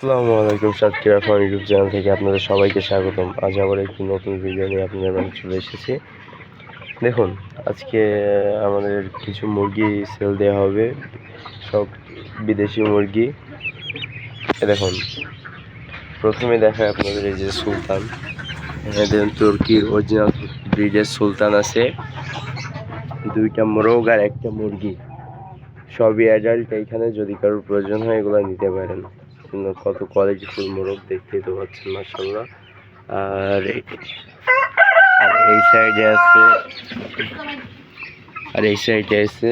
আসসালামু আলাইকুম, Satkhira farm YouTube channel থেকে আপনাদের সবাইকে স্বাগতম। আজ আবার একটি নতুন ভিডিও নিয়ে আপনাদের মাঝে চলে এসেছি। দেখুন, আজকে আমাদের কিছু মুরগি সেল দেওয়া হবে, সব বিদেশি মুরগি। দেখুন, প্রথমে দেখায় আপনাদের এই যে সুলতান, দেখুন তুর্কির অরিজিনাল ব্রিডের সুলতান আছে, দুইটা মোরগ আর একটা মুরগি, সবই অ্যাডাল্ট। এইখানে যদি কারোর প্রয়োজন হয় এগুলো নিতে পারেন। কত কোয়ালিটিফুল মোরগ দেখতেই তো পাচ্ছেন, মাশাআল্লাহ। আর এই সাইডে আছে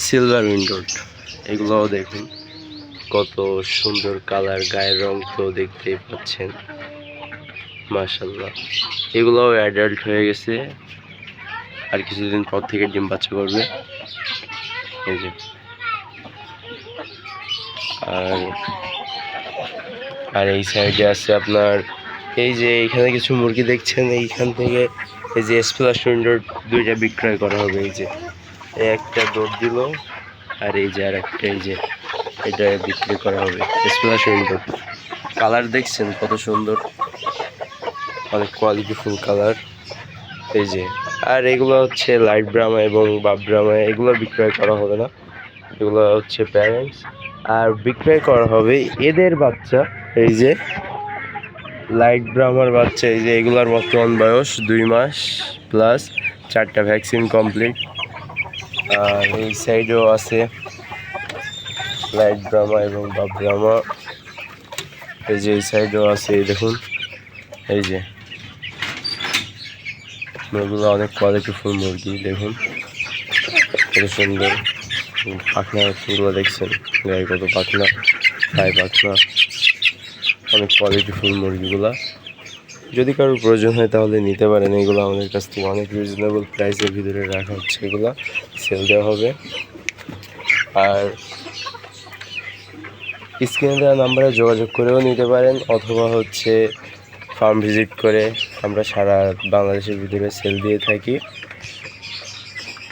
সিলভার উইন্ডোড। এগুলোও দেখুন কত সুন্দর কালার, গায়ের রং তো দেখতেই পাচ্ছেন, মাশাআল্লাহ। এগুলোও অ্যাডাল্ট হয়ে গেছে, আর কিছুদিন পর থেকে ডিম বাচ্চা করবে। এই যে আর এই সাইডে আছে আপনার এই যে এইখানে কিছু মুরগি দেখছেন, এইখান থেকে এই যে স্প্লাশ উইন্ডোর দুইটা বিক্রয় করা হবে। এই যে একটা দৌড় দিল, আর এই যে আর একটা, এই যে এটা বিক্রি করা হবে স্প্লাশ উইন্ডোর। কালার দেখছেন কত সুন্দর, অনেক কোয়ালিটিফুল কালার। এই যে আর এগুলো হচ্ছে লাইট ব্রাহ্মা এবং বাপ ব্রাহ্মা, এগুলো বিক্রয় করা হবে না, এগুলো হচ্ছে প্যারেন্টস। আর বিক্রয় করা হবে এদের বাচ্চা, এই যে লাইট ব্রাহ্মার বাচ্চা। এই যে এগুলার বর্তমান বয়স 2 মাস প্লাস, 4টা ভ্যাকসিন কমপ্লিট। আর এই সাইডেও আছে লাইট ব্রাহ্মা এবং বাপ ব্রাহ্মা। এই যে এই সাইডেও আছে, এই দেখুন, এই যে মুরগিগুলো অনেক কোয়ালিটিফুল মুরগি। দেখুন কত সুন্দর পাখনাগুলো দেখছেন, গায়ে কত পাখনা, গায়ে পাখনা, অনেক কোয়ালিটিফুল মুরগিগুলা। যদি কারোর প্রয়োজন হয় তাহলে নিতে পারেন। এগুলো আমাদের কাছ থেকে অনেক রিজনেবল প্রাইসের ভিতরে রাখা হচ্ছে, এগুলো সেল দেওয়া হবে। আর স্ক্রিনে দেওয়া নাম্বারে যোগাযোগ করেও নিতে পারেন, অথবা হচ্ছে ফার্ম ভিজিট করে, আমরা সারা বাংলাদেশের ভিতরে সেল দিয়ে থাকি,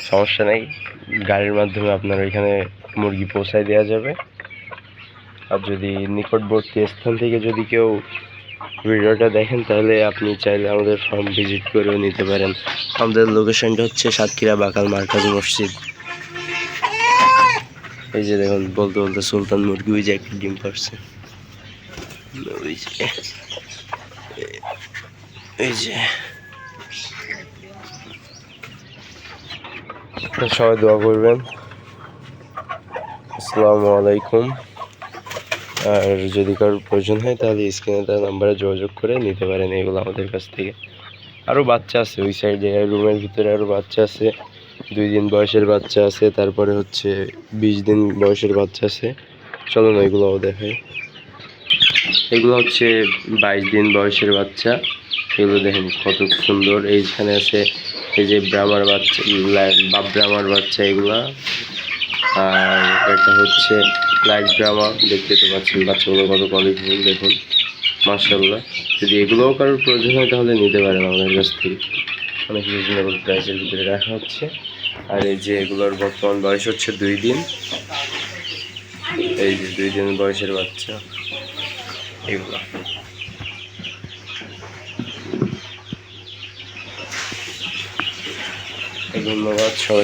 সমস্যা নেই। গাড়ির মাধ্যমে আপনার ওইখানে মুরগি পৌঁছায় দেওয়া যাবে। আর যদি নিকটবর্তী স্থান থেকে যদি কেউ ভিডিওটা দেখেন তাহলে আপনি চাইলে আমাদের ফার্ম ভিজিট করেও নিতে পারেন। আমাদের লোকেশনটা হচ্ছে সাতক্ষীরা বাকাল মার্কাজ মসজিদ। এই যে দেখুন, বলতে বলতে সুলতান মুরগি, ওই যে একটা ডিম পারছে, এই যে সবাই দোয়া করবেন। আসসালামু আলাইকুম। আর যদি কারোর প্রয়োজন হয় তাহলে স্ক্রিনে দেওয়া নাম্বারে যোগাযোগ করে নিতে পারেন এগুলো আমাদের কাছ থেকে। আরও বাচ্চা আছে ওই সাইডে, রুমের ভিতরে আরও বাচ্চা আছে, 2 দিন বয়সের বাচ্চা আছে, তারপরে হচ্ছে 20 দিন বয়সের বাচ্চা আছে। চলো না এগুলোও দেখাই। এগুলো হচ্ছে 22 দিন বয়সের বাচ্চা, এগুলো দেখেন কত সুন্দর। এইখানে আছে এই যে ব্রাহ্মার বাচ্চা, বাপ ব্রাহ্মার বাচ্চা এগুলা। আর এটা হচ্ছে লাইট ব্রাহ্মা, দেখতে তো পাচ্ছেন বাচ্চাগুলো কত কোয়ালিটিফুল, দেখুন মাশাআল্লাহ। যদি এগুলোও কারোর প্রয়োজন হয় তাহলে নিতে পারেন আমাদের কাছ থেকে, অনেক রিজনেবল প্রাইসের ভিতরে রাখা হচ্ছে। আর এই যে এগুলোর বর্তমান বয়স হচ্ছে 2 দিন, এই যে 2 দিন বয়সের বাচ্চা এগুলো। ধন্যবাদ সবাই।